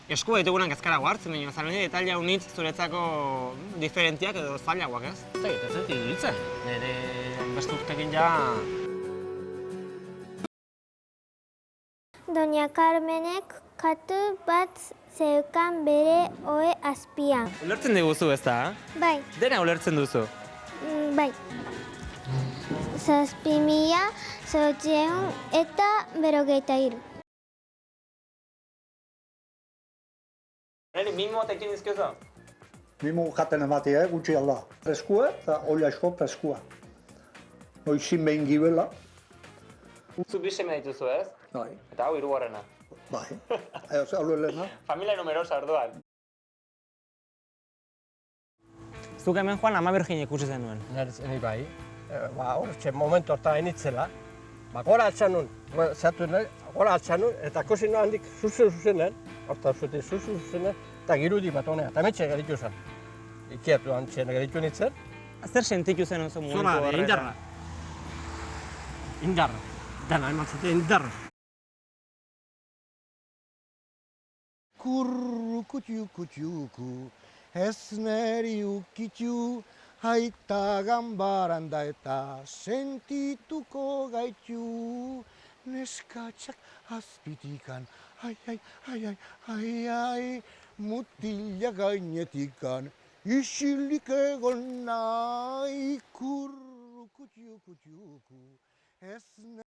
Esku baitugunak ezkarago hartzen, baina zaleni detaila unitz zuretzako diferentiak edo zailagoak, ez? Ez dut iruditzen, nire beste urtekin ja... Doña Carmenek katu bat zeukan bere ohe azpian. Ulertzen diguzu, ez da? Bai, Dena ulertzen duzu. bai. 7.853. Neri, mimo eta ekin dizkiozu? Mimo jaten ematea, gutxi alda. Preskua eta oli asko preskua. Noizin behin gibela. Zu bi seme dituzu, ez? Bai, Eta hau hirugarrena. bai. Aluelena. Familia numerosa orduan. Zuk hemen joan Ama Birjina ikusi zenuen. Ni bai. Hortxe momentu hortan enitzela. Gora altxan nun, gora altxan nun, eta ikusi nun handik zuzenen, hortan zuetik zuzenen, eta girudi bat honea, eta metxe geritu zen. Ikiatu antxen geritu nintzen. Zer sentitu zen oso momentu horretan? Indarra. Indarra. Dana, ematzete indarra. Kurrukutxuku, ez neri ukitxu, haita gambaran da eta sentituko gaitu. Neskatxak azpitikan, ai, mutila gainetikan, isilik egon nahi kurrukutxuku, ez